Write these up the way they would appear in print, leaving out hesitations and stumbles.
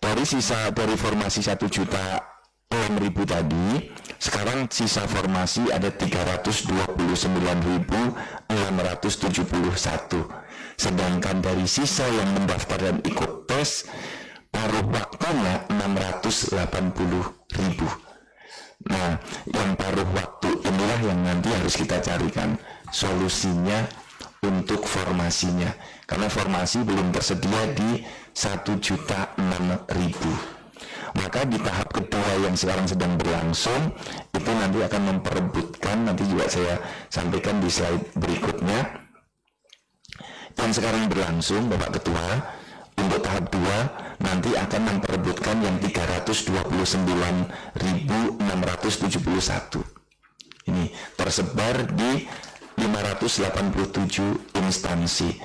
Dari sisa dari formasi 1.006.000 tadi, sekarang sisa formasi ada 329.671. Sedangkan dari sisa yang mendaftar dan ikut tes, paruh waktunya 680.000. Nah, yang paruh waktu inilah yang nanti harus kita carikan solusinya untuk formasinya, karena formasi belum tersedia di 1.006.000. Maka di tahap kedua yang sekarang sedang berlangsung itu nanti akan memperebutkan, nanti juga saya sampaikan di slide berikutnya. Yang sekarang berlangsung Bapak Ketua, untuk tahap 2 nanti akan memperebutkan yang 329.671. Ini tersebar di 587 instansi.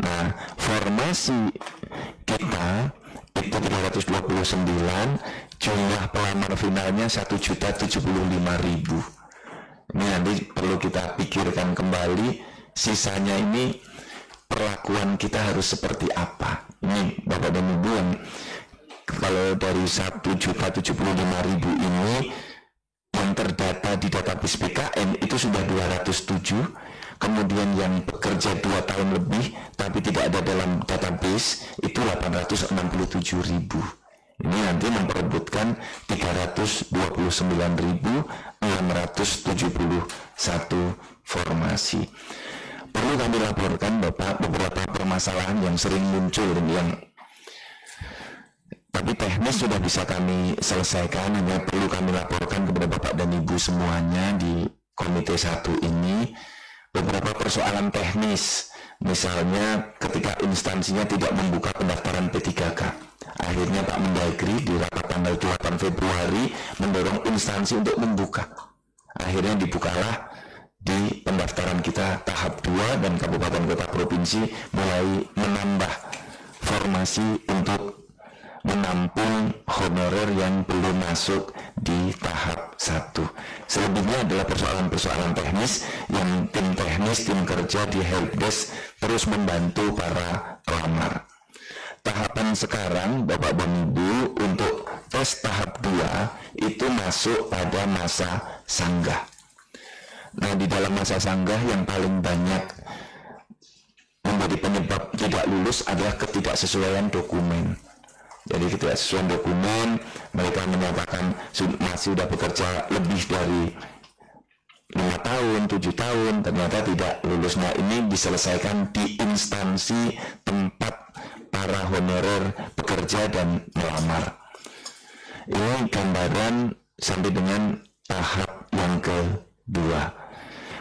Nah, formasi kita itu 329, jumlah pelamar finalnya 1.075.000. Ini nanti perlu kita pikirkan kembali, sisanya ini perlakuan kita harus seperti apa. Ini Bapak dan Ibu, yang kalau dari 1.075.000 ini yang terdata di database BKN itu sudah 207, kemudian yang bekerja 2 tahun lebih tapi tidak ada dalam database itu 867.000. Ini nanti memperebutkan 329.671 formasi. Perlu kami laporkan Bapak beberapa permasalahan yang sering muncul yang tapi teknis sudah bisa kami selesaikan, hanya perlu kami laporkan kepada Bapak dan Ibu semuanya di Komite 1 ini beberapa persoalan teknis. Misalnya ketika instansinya tidak membuka pendaftaran P3K, akhirnya Pak Mendagri di rapat tanggal 8 Februari mendorong instansi untuk membuka. Akhirnya dibukalah di pendaftaran kita tahap 2 dan kabupaten kota provinsi mulai menambah formasi untuk menampung honorer yang belum masuk di tahap 1. Selebihnya adalah persoalan-persoalan teknis yang tim teknis, tim kerja di helpdesk terus membantu para pelamar. Tahapan sekarang Bapak dan Ibu untuk tes tahap 2 itu masuk pada masa sanggah. Nah, di dalam masa sanggah yang paling banyak menjadi penyebab tidak lulus adalah ketidaksesuaian dokumen. Jadi ketidaksesuaian dokumen, mereka menyatakan masih sudah bekerja lebih dari 5 tahun, 7 tahun, ternyata tidak lulus. Nah, ini diselesaikan di instansi tempat para honorer bekerja dan melamar. Ini gambaran sampai dengan tahap yang kedua.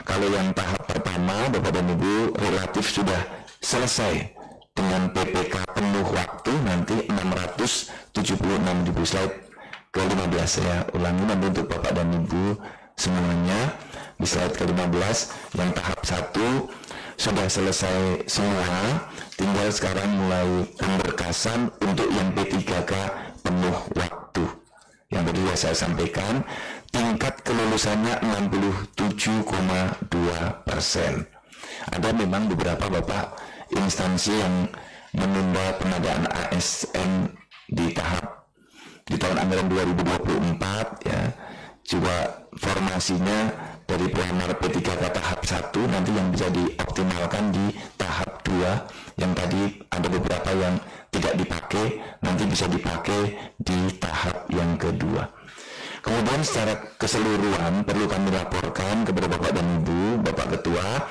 Kalau yang tahap pertama, Bapak dan Ibu, relatif sudah selesai dengan PPK penuh waktu, nanti 676.000. Slide ke-15 saya ulangi nanti untuk Bapak dan Ibu semuanya. Di slide ke-15 yang tahap 1 sudah selesai semua, tinggal sekarang mulai pemberkasan untuk yang P3K penuh waktu. Yang tadi saya sampaikan, tingkat kelulusannya 67,2%. Ada memang beberapa Bapak instansi yang menunda pengadaan ASN di tahun anggaran 2024 ya. Juga formasinya dari pelamar P3K tahap 1 nanti yang bisa dioptimalkan di tahap 2, yang tadi ada beberapa yang tidak dipakai, nanti bisa dipakai di tahap yang kedua. Kemudian secara keseluruhan perlu kami laporkan kepada Bapak dan Ibu, Bapak Ketua,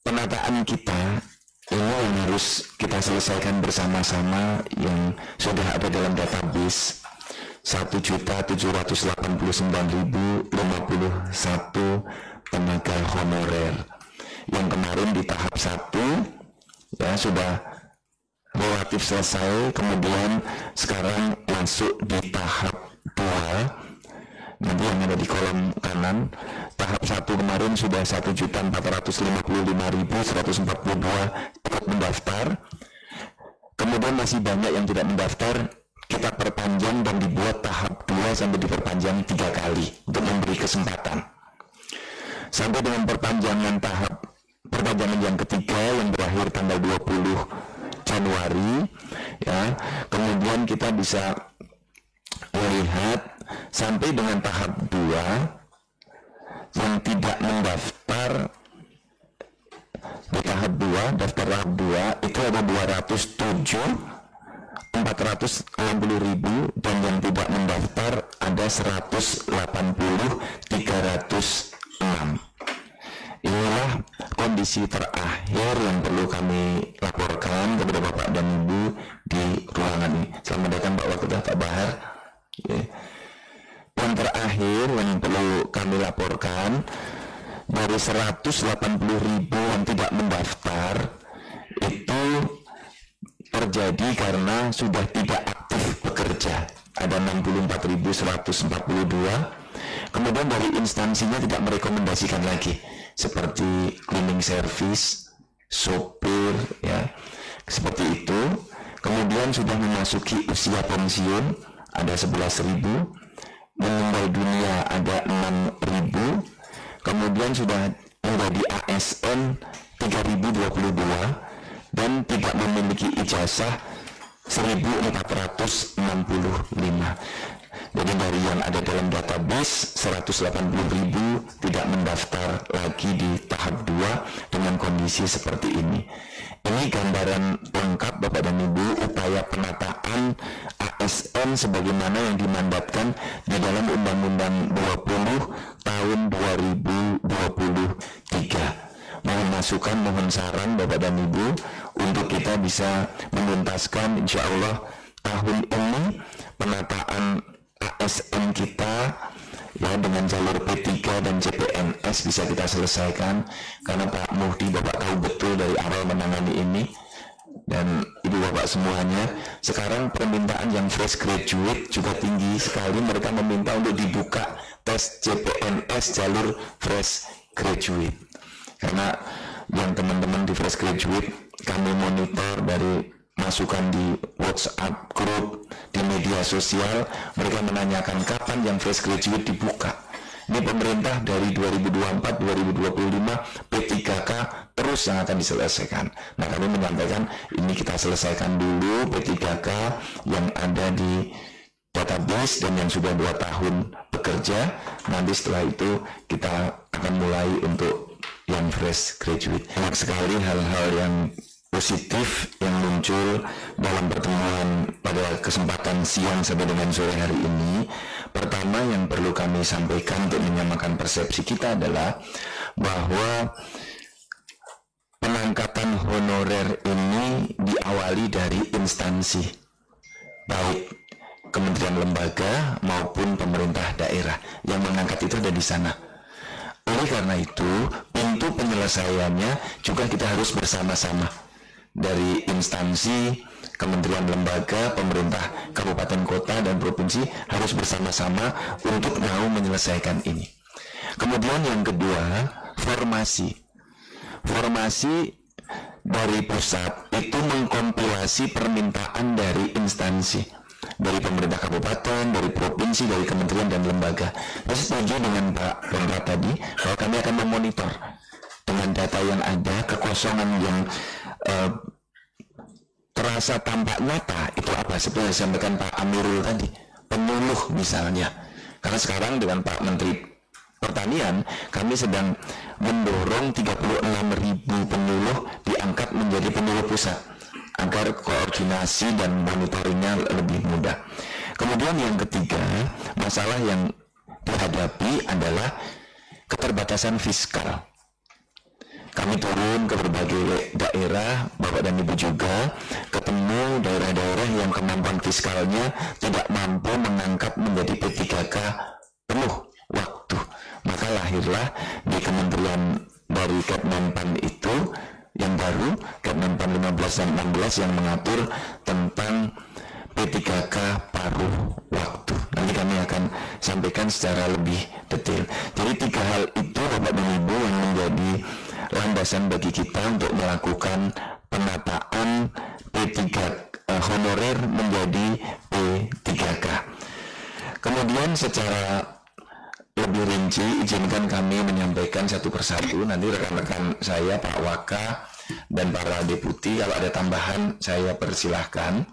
penataan kita ini yang harus kita selesaikan bersama-sama yang sudah ada dalam database 1.789.051 tenaga honorer yang kemarin di tahap 1 ya sudah relatif selesai, kemudian sekarang masuk di tahap 2. Nanti yang ada di kolom kanan, tahap 1 kemarin sudah 1.455.142 ikut mendaftar. Kemudian masih banyak yang tidak mendaftar, kita perpanjang dan dibuat tahap 2 sampai diperpanjang 3 kali untuk memberi kesempatan. Sampai dengan perpanjangan tahap perpanjangan yang ketiga yang berakhir tanggal 20 Januari ya. Kemudian kita bisa melihat sampai dengan tahap 2 yang tidak mendaftar. Di tahap 2, daftar tahap 2 itu ada 207.460.000 dan yang tidak mendaftar ada 180.306. Inilah kondisi terakhir yang perlu kami laporkan kepada Bapak dan Ibu di ruangan ini. Selamat datang Pak Wakil Pak Bahar. Yang terakhir yang perlu kami laporkan, dari 180.000 yang tidak mendaftar itu terjadi karena sudah tidak aktif bekerja, ada 64.142. kemudian dari instansinya tidak merekomendasikan lagi, seperti cleaning service, sopir ya, seperti itu. Kemudian sudah memasuki usia pensiun ada 11.000, meninggal dunia ada 6.000, kemudian sudah menjadi ASN 3.022 dan tidak memiliki ijazah 1.465. Jadi dari yang ada dalam database 180.000 tidak mendaftar lagi di tahap 2 dengan kondisi seperti ini. Ini gambaran lengkap Bapak dan Ibu upaya penataan ASN sebagaimana yang dimandatkan di dalam Undang-Undang 20 tahun 2023. Mohon masukan, mohon saran Bapak dan Ibu untuk kita bisa menuntaskan insya Allah tahun ini penataan ASN kita ya dengan jalur P3 dan CPNS bisa kita selesaikan, karena Pak Muhdi Bapak tahu betul dari awal menangani ini, dan Ibu Bapak semuanya. Sekarang permintaan yang fresh graduate juga tinggi sekali, mereka meminta untuk dibuka tes CPNS jalur fresh graduate, karena yang teman-teman di fresh graduate kami monitor dari masukan di WhatsApp grup, di media sosial, mereka menanyakan kapan yang fresh graduate dibuka. Ini pemerintah dari 2024-2025 P3K terus yang akan diselesaikan. Nah, kami menyampaikan ini kita selesaikan dulu P3K yang ada di database dan yang sudah 2 tahun bekerja. Nanti setelah itu kita akan mulai untuk yang fresh graduate. Banyak sekali hal-hal yang positif yang muncul dalam pertemuan pada kesempatan siang sampai dengan sore hari ini. Pertama yang perlu kami sampaikan untuk menyamakan persepsi kita adalah bahwa pengangkatan honorer ini diawali dari instansi, baik kementerian lembaga maupun pemerintah daerah. Yang mengangkat itu ada di sana. Oleh karena itu, pintu penyelesaiannya juga kita harus bersama-sama, dari instansi, kementerian lembaga, pemerintah kabupaten kota dan provinsi harus bersama-sama untuk mau menyelesaikan ini. Kemudian yang kedua, formasi dari pusat itu mengkompilasi permintaan dari instansi, dari pemerintah kabupaten, dari provinsi, dari kementerian dan lembaga. Saya setuju dengan Pak Pemda tadi bahwa kami akan memonitor dengan data yang ada, kekosongan yang terasa tampak nyata itu apa, seperti yang disampaikan Pak Amirul tadi, penyuluh misalnya. Karena sekarang dengan Pak Menteri Pertanian kami sedang mendorong 36.000 penyuluh diangkat menjadi penyuluh pusat agar koordinasi dan monitoringnya lebih mudah. Kemudian yang ketiga, masalah yang dihadapi adalah keterbatasan fiskal. Kami turun ke berbagai daerah, Bapak dan Ibu juga ketemu daerah-daerah yang kemampuan fiskalnya tidak mampu mengangkat menjadi P3K penuh waktu. Maka lahirlah di kementerian dari Kepmenpan itu yang baru, Kepmenpan 15 dan 16 yang mengatur tentang P3K paruh waktu. Nanti kami akan sampaikan secara lebih detail. Jadi 3 hal itu Bapak dan Ibu yang menjadi landasan bagi kita untuk melakukan penataan P3 honorer menjadi P3K. Kemudian secara lebih rinci izinkan kami menyampaikan satu persatu. Nanti rekan-rekan saya, Pak Waka dan para deputi, kalau ada tambahan saya persilahkan.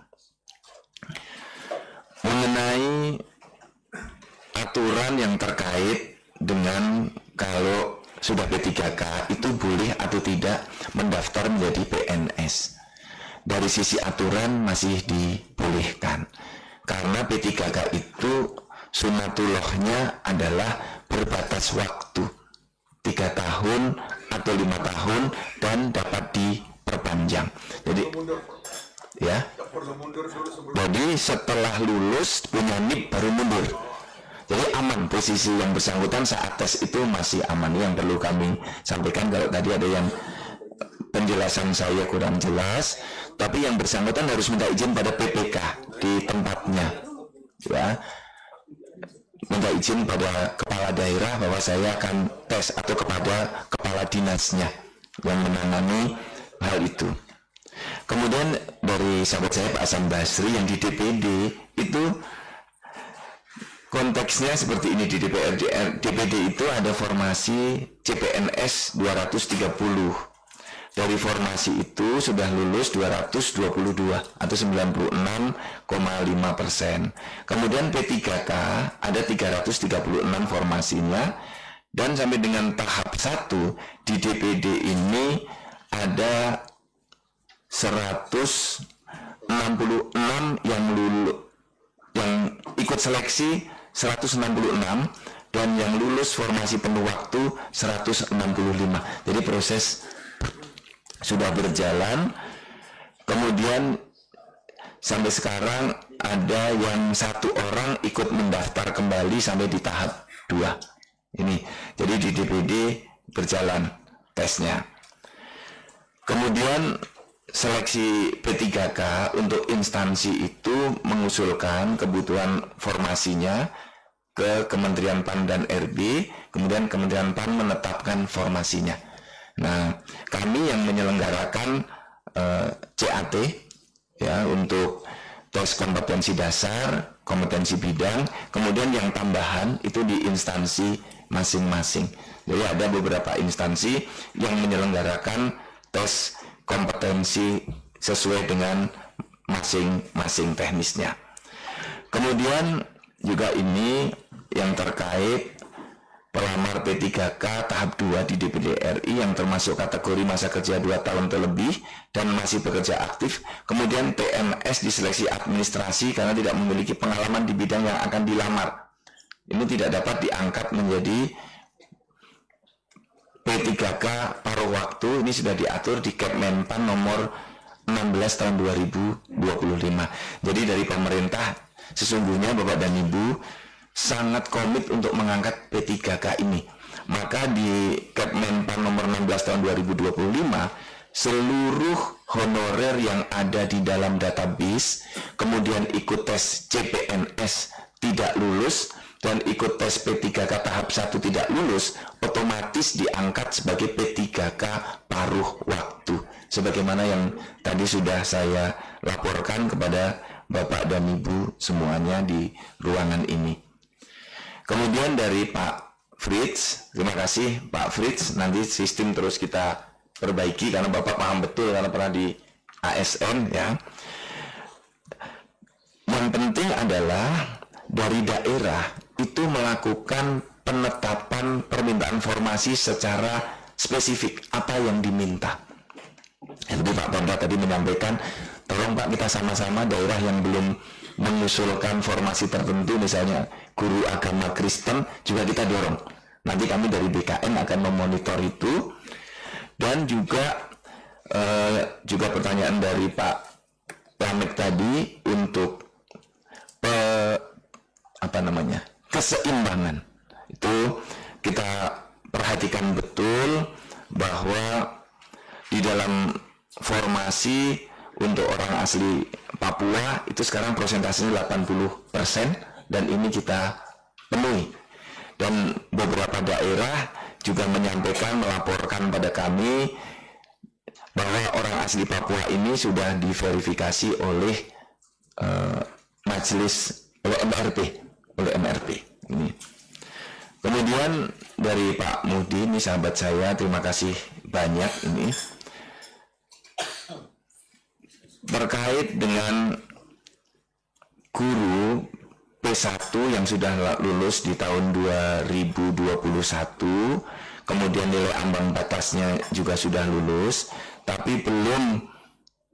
Mengenai aturan yang terkait dengan kalau sudah P3K itu boleh atau tidak mendaftar menjadi PNS. Dari sisi aturan masih dibolehkan, karena P3K itu sunatullahnya adalah berbatas waktu 3 tahun atau 5 tahun dan dapat diperpanjang. Jadi ya, jadi setelah lulus punya NIP baru mundur. Jadi aman, posisi yang bersangkutan saat tes itu masih aman. Yang perlu kami sampaikan, kalau tadi ada yang penjelasan saya kurang jelas, tapi yang bersangkutan harus minta izin pada PPK di tempatnya, ya, minta izin pada kepala daerah bahwa saya akan tes, atau kepada kepala dinasnya yang menangani hal itu. Kemudian dari sahabat saya Pak Hasan Basri yang di DPD itu konteksnya seperti ini. Di DPD itu ada formasi CPNS 230. Dari formasi itu sudah lulus 222 atau 96,5%. Kemudian P3K ada 336 formasinya, dan sampai dengan tahap 1 di DPD ini ada 166 yang lulus, yang ikut seleksi 166, dan yang lulus formasi penuh waktu 165. Jadi proses sudah berjalan. Kemudian sampai sekarang ada yang 1 orang ikut mendaftar kembali sampai di tahap 2 ini. Jadi di DPD berjalan tesnya. Kemudian seleksi P3K untuk instansi itu mengusulkan kebutuhan formasinya ke Kementerian PAN dan RB, kemudian Kementerian PAN menetapkan formasinya. Nah, kami yang menyelenggarakan CAT ya, untuk tes kompetensi dasar, kompetensi bidang, kemudian yang tambahan itu di instansi masing-masing. Jadi ada beberapa instansi yang menyelenggarakan tes kompetensi sesuai dengan masing-masing teknisnya. Kemudian juga ini yang terkait pelamar P3K tahap 2 di DPD RI yang termasuk kategori masa kerja 2 tahun terlebih dan masih bekerja aktif. Kemudian PNS diseleksi administrasi karena tidak memiliki pengalaman di bidang yang akan dilamar. Ini tidak dapat diangkat menjadi P3K paruh waktu. Ini sudah diatur di Kepmenpan nomor 16 tahun 2025. Jadi dari pemerintah sesungguhnya Bapak dan Ibu sangat komit untuk mengangkat P3K ini. Maka di Kepmenpan nomor 16 tahun 2025, seluruh honorer yang ada di dalam database, kemudian ikut tes CPNS tidak lulus, dan ikut tes P3K tahap 1 tidak lulus, otomatis diangkat sebagai P3K paruh waktu. Sebagaimana yang tadi sudah saya laporkan kepada Bapak dan Ibu semuanya di ruangan ini. Kemudian dari Pak Fritz, terima kasih Pak Fritz, nanti sistem terus kita perbaiki karena Bapak paham betul karena pernah di ASN ya. Yang penting adalah dari daerah itu melakukan penetapan permintaan formasi secara spesifik apa yang diminta. Jadi Pak Pondra tadi menyampaikan, tolong Pak kita sama-sama daerah yang belum mengusulkan formasi tertentu, misalnya guru agama Kristen, juga kita dorong. Nanti kami dari BKN akan memonitor itu. Dan juga pertanyaan dari Pak Lamek tadi untuk keseimbangan itu kita perhatikan betul bahwa di dalam formasi untuk orang asli Papua itu sekarang prosentasenya 80% dan ini kita penuhi. Dan beberapa daerah juga menyampaikan, melaporkan pada kami bahwa orang asli Papua ini sudah diverifikasi oleh majelis, oleh MRP ini. Kemudian dari Pak Mudi, ini sahabat saya, terima kasih banyak ini terkait dengan guru P1 yang sudah lulus di tahun 2021, kemudian nilai ambang batasnya juga sudah lulus, tapi belum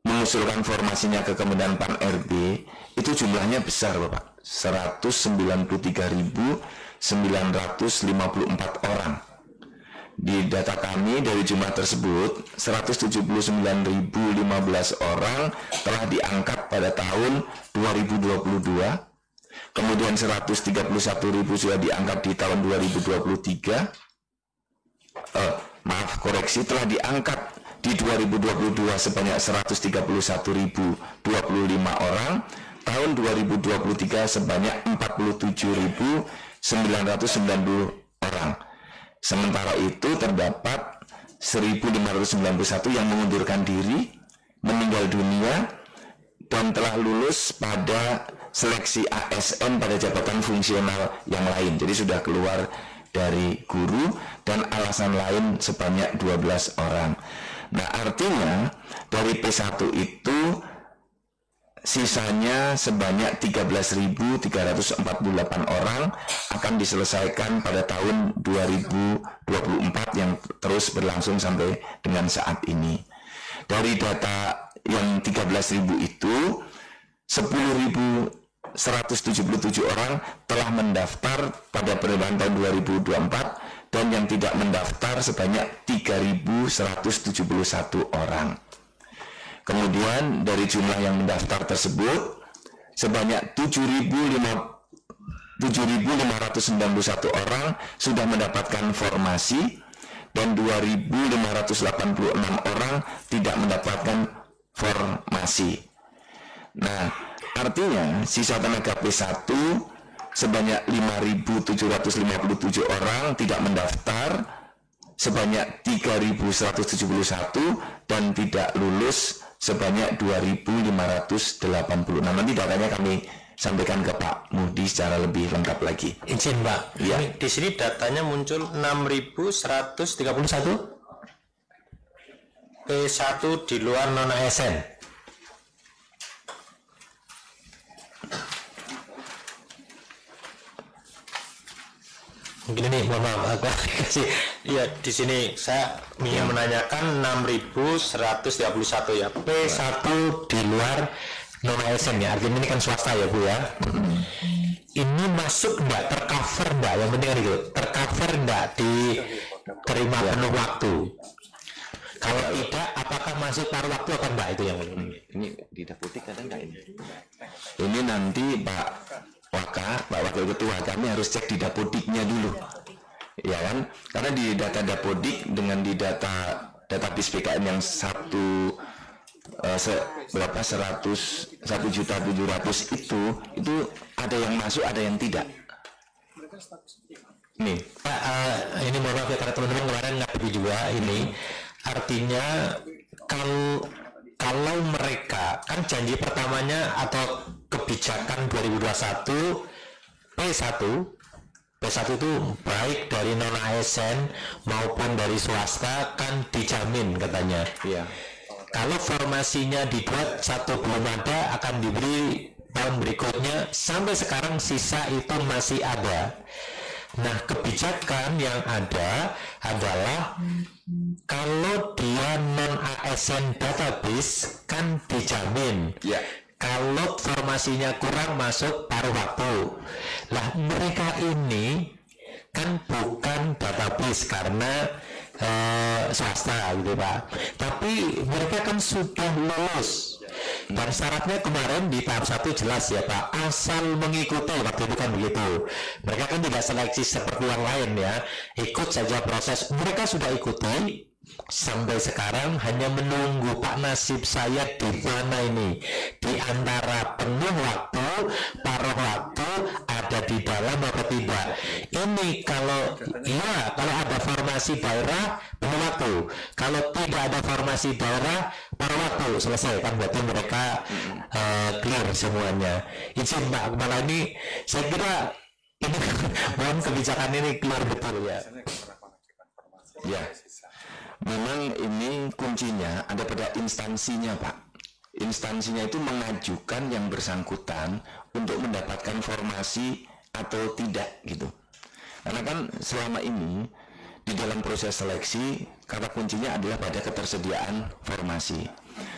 mengusulkan formasinya ke Kementerian Pan-RB. Itu jumlahnya besar Bapak, 193.954 orang. Di data kami dari jumlah tersebut 179.015 orang telah diangkat pada tahun 2022, kemudian 131.000 sudah diangkat di tahun 2023. Telah diangkat di 2022 sebanyak 131.025 orang, tahun 2023 sebanyak 47.990 orang. Sementara itu terdapat 1.591 yang mengundurkan diri, meninggal dunia, dan telah lulus pada seleksi ASN pada jabatan fungsional yang lain. Jadi sudah keluar dari guru, dan alasan lain sebanyak 12 orang. Nah, artinya dari P1 itu sisanya sebanyak 13.348 orang akan diselesaikan pada tahun 2024 yang terus berlangsung sampai dengan saat ini. Dari data yang 13.000 itu 10.177 orang telah mendaftar pada penerimaan tahun 2024, dan yang tidak mendaftar sebanyak 3.171 orang. Kemudian dari jumlah yang mendaftar tersebut sebanyak 7.591 orang sudah mendapatkan formasi, dan 2.586 orang tidak mendapatkan formasi. Nah, artinya sisa tenaga P1 sebanyak 5.757 orang tidak mendaftar, sebanyak 3.171, dan tidak lulus sebanyak 2.586. Nanti datanya kami sampaikan ke Pak Mudi secara lebih lengkap lagi. Izin Mbak, ya. Ini, di sini datanya muncul 6.131 P1 di luar non ASN. Mungkin ini, mohon maaf, aku kasih. Ya, di sini saya ingin menanyakan 6.131 ya, P1 di luar non ASN ya, artinya ini kan swasta ya Bu ya. Ini masuk enggak, tercover enggak, yang penting kan itu, tercover enggak diterima penuh waktu. Kalau tidak, apakah masuk paruh waktu atau enggak, itu yang penting. Ini di Dapodik ada enggak ini? Ini nanti Pak Wakil Ketua, kami harus cek di Dapodiknya dulu, ya kan? Karena di data Dapodik dengan di database PKN yang 100.700.000 itu ada yang masuk, ada yang tidak. Nih, ini mohon maaf ya, karena teman-teman kemarin nggak pergi juga ini. Artinya kalau mereka kan janji pertamanya atau kebijakan 2021 P1 itu baik dari non ASN maupun dari swasta kan dijamin katanya. Iya. Kalau formasinya dibuat satu belum ada, akan diberi tahun berikutnya. Sampai sekarang sisa itu masih ada. Nah, kebijakan yang ada adalah kalau dia non ASN database kan dijamin. Ya. Kalau formasinya kurang masuk paruh waktu. Lah, mereka ini kan bukan database karena swasta gitu Pak. Tapi mereka kan sudah lulus. Dan syaratnya kemarin di tahap 1 jelas ya Pak, asal mengikuti, waktu itu kan begitu. Mereka kan tidak seleksi seperti yang lain ya, ikut saja proses. Mereka sudah ikuti sampai sekarang, hanya menunggu Pak nasib saya di mana ini, di antara penuh waktu, paruh waktu, ada di dalam atau tidak. Ini kalau ada formasi daerah penuh waktu, kalau tidak ada formasi daerah paruh waktu, selesai kan, berarti mereka clear semuanya. Izin Pak Kepala, ini saya kira ini mohon kebijakan ini keluar betul ya. Ya, memang ini kuncinya ada pada instansinya, Pak. Instansinya itu mengajukan yang bersangkutan untuk mendapatkan formasi atau tidak gitu. Karena kan selama ini di dalam proses seleksi kata kuncinya adalah pada ketersediaan formasi.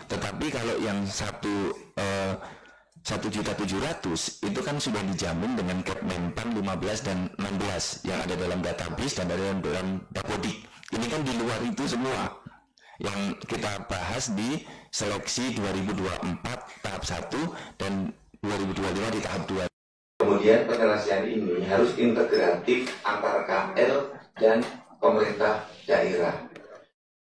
Tetapi kalau yang 1.700.000 itu kan sudah dijamin dengan Kepmenpan 15 dan 16 yang ada dalam database dan ada dalam Dapodik. Ini kan di luar itu semua yang kita bahas di seleksi 2024 tahap 1 dan 2025 di tahap 2. Kemudian penyelesaian ini harus integratif antara KL dan pemerintah daerah.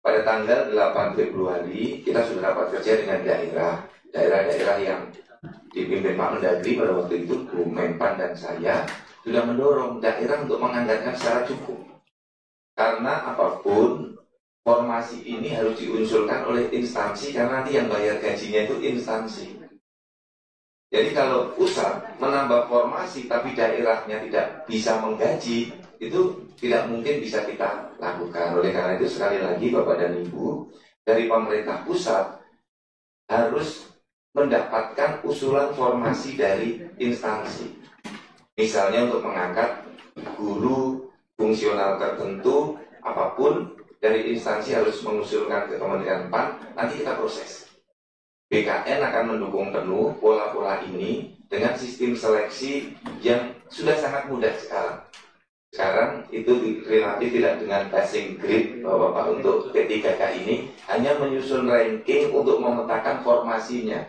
Pada tanggal 8 Februari kita sudah rapat kerja dengan daerah-daerah yang dipimpin Pak Mendagri pada waktu itu, Bu Menpan dan saya sudah mendorong daerah untuk menganggarkan secara cukup. Karena apapun formasi ini harus diunsurkan oleh instansi karena nanti yang bayar gajinya itu instansi. Jadi kalau pusat menambah formasi tapi daerahnya tidak bisa menggaji, itu tidak mungkin bisa kita lakukan. Oleh karena itu sekali lagi Bapak dan Ibu, dari pemerintah pusat harus mendapatkan usulan formasi dari instansi. Misalnya untuk mengangkat guru fungsional tertentu, apapun dari instansi harus mengusulkan ke Kementerian PAN, nanti kita proses. BKN akan mendukung penuh pola-pola ini dengan sistem seleksi yang sudah sangat mudah sekarang. Sekarang itu relatif tidak dengan passing grade Bapak untuk P3K ini hanya menyusun ranking untuk memetakan formasinya.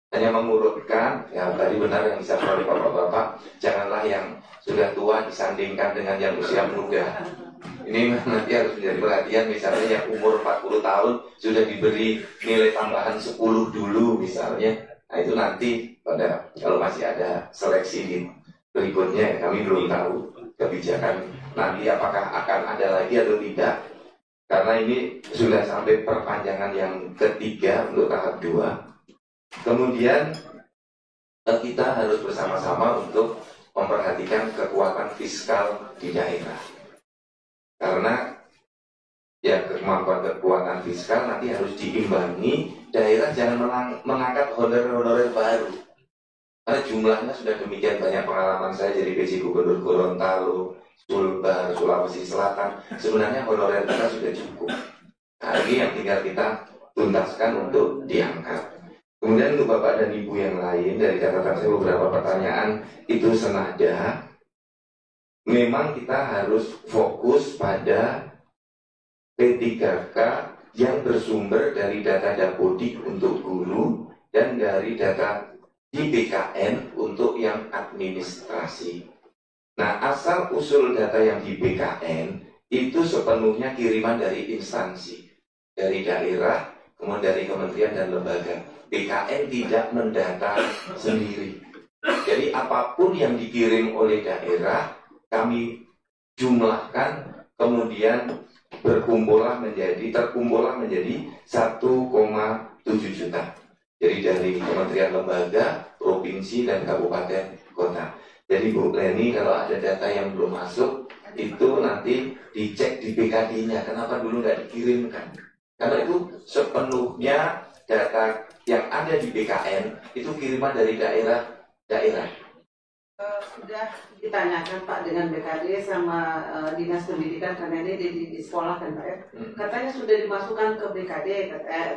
Hanya mengurutkan, ya tadi benar yang disampaikan oleh Bapak-Bapak, janganlah yang sudah tua disandingkan dengan yang usia muda. Ini nanti harus menjadi perhatian, misalnya yang umur 40 tahun sudah diberi nilai tambahan 10 dulu misalnya. Nah itu nanti pada kalau masih ada seleksi di berikutnya, kami belum tahu kebijakan nanti apakah akan ada lagi atau tidak. Karena ini sudah sampai perpanjangan yang ketiga untuk tahap 2. Kemudian kita harus bersama-sama untuk memperhatikan kekuatan fiskal di daerah. Karena ya kemampuan kekuatan fiskal nanti harus diimbangi, daerah jangan mengangkat honorer-honorer baru. Karena jumlahnya sudah demikian banyak, pengalaman saya jadi PJ Gubernur Gorontalo, Sulbar, Sulawesi Selatan, sebenarnya honorer kita sudah cukup. Nah ini yang tinggal kita tuntaskan untuk diangkat. Kemudian untuk Bapak dan Ibu yang lain, dari catatan saya beberapa pertanyaan itu senada. Memang kita harus fokus pada P3K yang bersumber dari data Dapodik untuk guru dan dari data di BKN untuk yang administrasi. Nah, asal usul data yang di BKN itu sepenuhnya kiriman dari instansi, dari daerah, kemudian dari kementerian dan lembaga. BKN tidak mendata sendiri. Jadi apapun yang dikirim oleh daerah kami jumlahkan, kemudian terkumpullah menjadi 1,7 juta. Jadi dari kementerian lembaga, provinsi dan kabupaten kota. Jadi Bu Leni kalau ada data yang belum masuk itu nanti dicek di BKD-nya. Kenapa dulu nggak dikirimkan? Karena itu sepenuhnya data yang ada di BKN itu kiriman dari daerah. Sudah ditanyakan Pak dengan BKD sama Dinas Pendidikan karena ini di sekolah kan Pak ya. Katanya sudah dimasukkan ke BKD,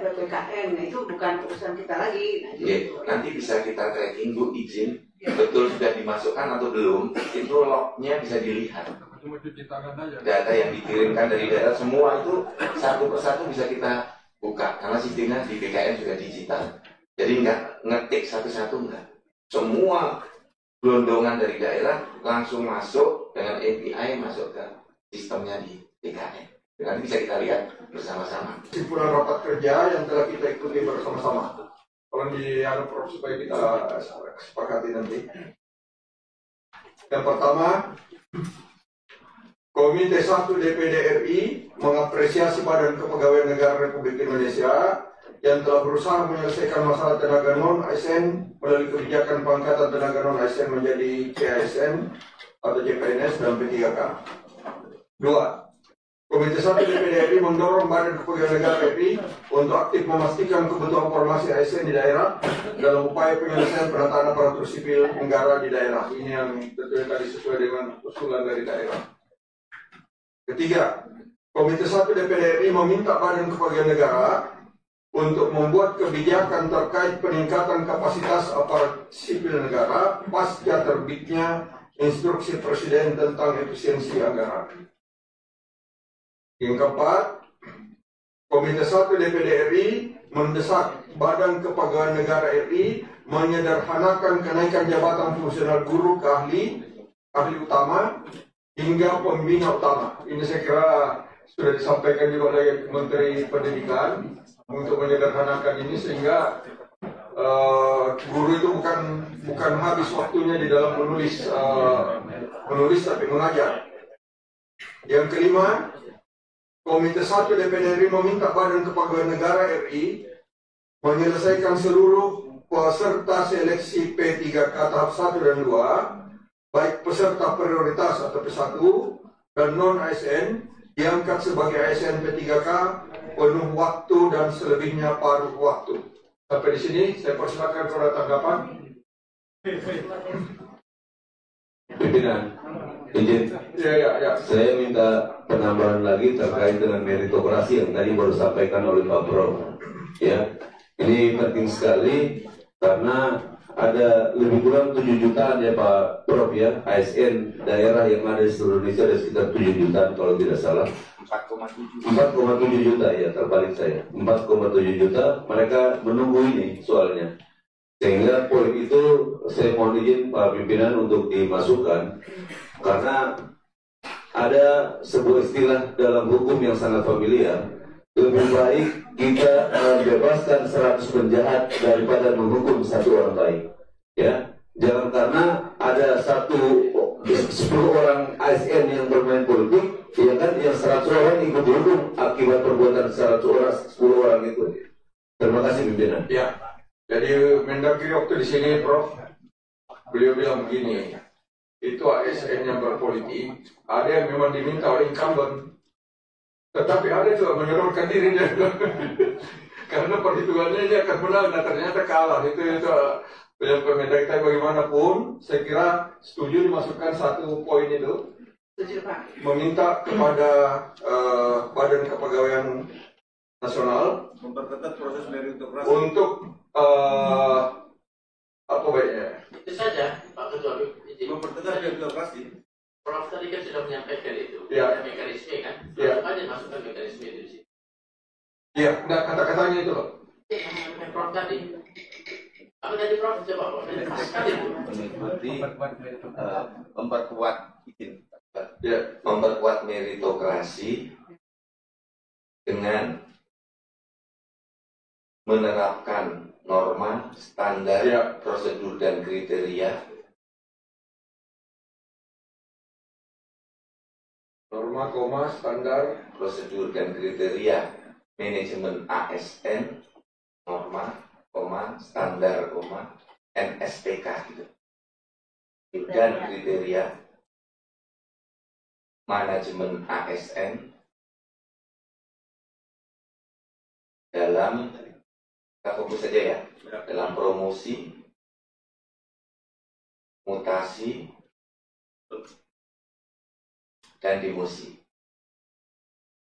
ke BKN. Nah, itu bukan urusan kita lagi. Nah, gitu. Nanti bisa kita tracking Bu, izin betul sudah dimasukkan atau belum, itu lognya bisa dilihat. Data yang dikirimkan dari daerah semua itu satu persatu bisa kita buka karena sistemnya di BKN sudah digital. Jadi nggak ngetik satu-satu, enggak. Semua gelondongan dari daerah langsung masuk dengan API masuk ke sistemnya di BKN. Nanti bisa kita lihat bersama-sama. Kesimpulan rapat kerja yang telah kita ikuti bersama-sama. Kalau di Prof supaya kita sepakati nanti. Yang pertama, Komite 1 DPD RI mengapresiasi Badan Kepegawaian Negara Republik Indonesia yang telah berusaha menyelesaikan masalah tenaga non-ASN melalui kebijakan pengangkatan tenaga non-ASN menjadi CASN atau CPNS dan P3K. 2. Komite 1 DPD RI mendorong Badan Kepegawaian Negara RI untuk aktif memastikan kebutuhan formasi ASN di daerah dalam upaya penyelesaian penataan aparatur sipil negara di daerah. Ini yang tentunya tadi sesuai dengan usulan dari daerah. Ketiga, Komite 1 DPD RI meminta Badan Kepegawaian Negara untuk membuat kebijakan terkait peningkatan kapasitas aparat sipil negara pasca terbitnya instruksi Presiden tentang efisiensi anggaran. Yang keempat, Komite 1 DPD RI mendesak Badan Kepegawaian Negara RI menyederhanakan kenaikan jabatan fungsional guru ke ahli utama hingga pembina utama. Ini saya kira sudah disampaikan juga oleh Menteri Pendidikan untuk menyederhanakan ini sehingga guru itu bukan habis waktunya di dalam menulis tapi mengajar. Yang kelima, Komite 1 DPD RI meminta Badan Kepegawaian Negara RI menyelesaikan seluruh peserta seleksi P3K tahap 1 dan 2, baik peserta prioritas atau P1 dan non-ASN diangkat sebagai ASN P3K penuh waktu dan selebihnya paruh waktu. Sampai di sini saya persilakan para tanggapan. Pimpinan, izin. Ya. Saya minta penambahan lagi terkait dengan meritokrasi yang tadi baru disampaikan oleh Pak Prof. Ya, ini penting sekali karena ada lebih kurang 7 jutaan ya Pak Prof ya, ASN daerah yang ada di seluruh Indonesia ada sekitar 7 jutaan kalau tidak salah. 4,7 juta ya, terbalik saya. 4,7 juta mereka menunggu ini soalnya. Sehingga poin itu saya mohon izin Pak Pimpinan untuk dimasukkan karena ada sebuah istilah dalam hukum yang sangat familiar. Lebih baik kita membebaskan 100 penjahat daripada menghukum 1 orang baik. Ya, jangan karena ada 10 orang ASN yang bermain politik, ya kan, yang 100 orang ikut dihukum akibat perbuatan 100 orang, 10 orang itu. Terima kasih pimpinan. Ya, jadi Mendagri waktu di sini, Prof, beliau bilang begini, itu ASN yang berpolitik, ada yang memang diminta oleh incumbent. Tetapi ada juga menyodorkan dirinya karena perhitungannya dia akan menang, nah ternyata kalah. Itu yang Mendagri bagaimanapun, saya kira setuju dimasukkan 1 poin itu, meminta kepada Badan Kepegawaian Nasional memperketat proses meritokrasi untuk apa baiknya? Itu saja Pak Ketua. memperketat meritokrasi. Prof tadi kan sudah menyampaikan itu, Ya. ada mekanisme kan, Ya. masukkan mekanisme itu di sini. Iya, enggak kata-katanya itu loh. Prof tadi, apa tadi Prof coba Prof, lepaskan itu. Memperkuat izin. Ya. Memperkuat meritokrasi dengan menerapkan norma, standar, Ya. prosedur dan kriteria Norma, koma, standar, prosedur dan kriteria manajemen ASN, norma, koma, standar, koma, NSPK gitu. Dan kriteria manajemen ASN dalam, kita fokus saja ya, dalam promosi, mutasi, dan demosi.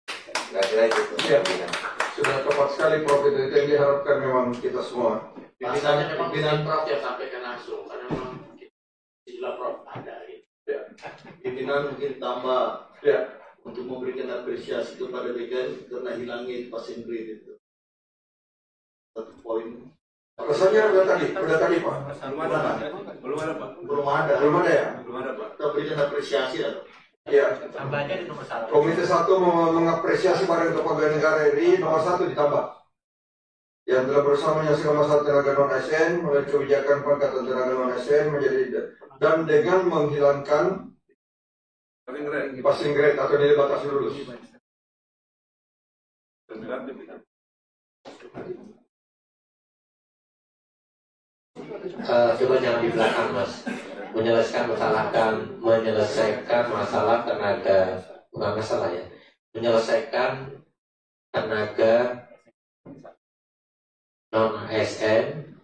Kira-kira itu. Ya. Sudah tepat sekali Prof, itu yang diharapkan memang kita semua. Bahasanya memang pimpinan Prof yang sampaikan langsung, karena memang istilah Prof ada gitu. Ya. Pimpinan mungkin tambah Ya. untuk memberikan apresiasi kepada BKN karena hilangnya passing grade itu. 1 poin. Rasanya udah tadi Pak. Belum ada Belum ada ya? Kita berikan apresiasi ya. Ya. Tambahnya di nomor 1. Komite 1 mengapresiasi Badan Kepegawaian Negara RI nomor 1 ditambah, yang telah bersama menyelesaikan masalah tenaga non-ASN melalui kebijakan pengangkatan tenaga non-ASN menjadi dan dengan menghilangkan passing grade atau nilai batas lulus. coba jangan di belakang Mas. Menyelesaikan masalah tenaga, bukan masalah ya. Menyelesaikan tenaga non ASN.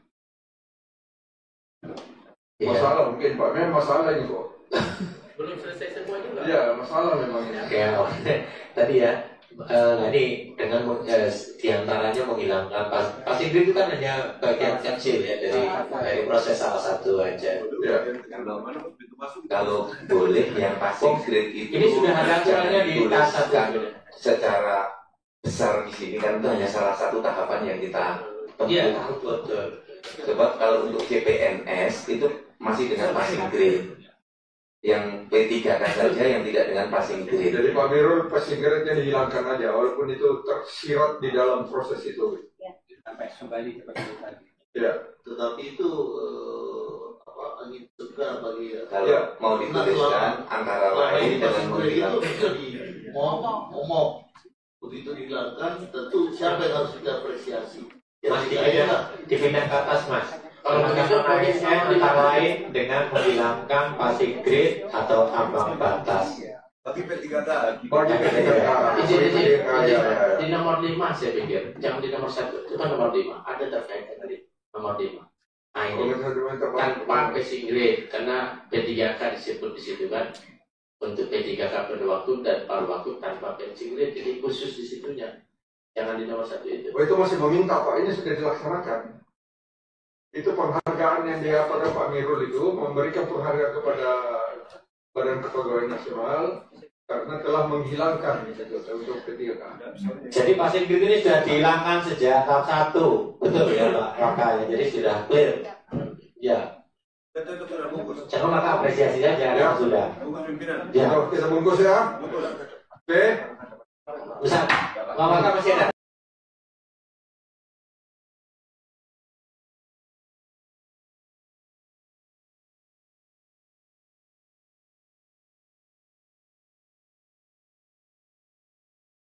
Masalah mungkin Pak, memang masalah ini kok. Belum selesai semua juga. Iya, masalah memang ini. Tadi ya, ini dengan diantaranya menghilangkan passing grade itu kan hanya bagian kecil ya dari proses salah satu aja. Ya. Kalau boleh yang passing grade itu Ini sudah ada aturannya di dituliskan secara besar di sini kan, itu hanya salah satu tahapan yang kita tempuh. Iya, betul. Sebab kalau untuk CPNS itu masih dengan passing grade. Yang P3K saja yang tidak dengan passing grade. Jadi Pak Mirul, passing grade-nya dihilangkan aja, walaupun itu tersirat di dalam proses itu. Sampai kembali seperti tadi. Ya. Tetapi itu angin segar bagi Kalau mau dituliskan antara lain dengan itu menghilangkan bisa ngomong. Begitu dihilangkan, tentu siapa yang harus kita apresiasi? Ya, Mas saya. dipindah ke atas Mas. Kalau begitu ASN antara lain dengan menghilangkan passing grade atau ambang batas. Tapi P3K Oh, di P3K. Di nomor 5 saya pikir, jangan di nomor 1, itu kan nomor 5. Ada terkait tadi nomor 5. Nah ini tanpa passing grade, karena P3K disebut di situ kan untuk P3K pada waktu dan paruh waktu tanpa passing grade, jadi khusus di situnya. Jangan di nomor 1 itu. Oh, itu masih meminta Pak, ini sudah dilaksanakan. Itu penghargaan yang dia pada Pak Mirul itu memberikan penghargaan kepada Badan Kepegawaian Nasional karena telah menghilangkan untuk P3K. Jadi passing grade ini sudah dihilangkan sejak tahap 1, betul ya Pak Raka ya, jadi sudah clear. Ya. Itu sudah bungkus. Jangan maka apresiasi saja Ya. sudah. Bungkus pimpinan. Ya. Kita bungkus ya. Bungkus. Oke. Bisa. Maka masih ada.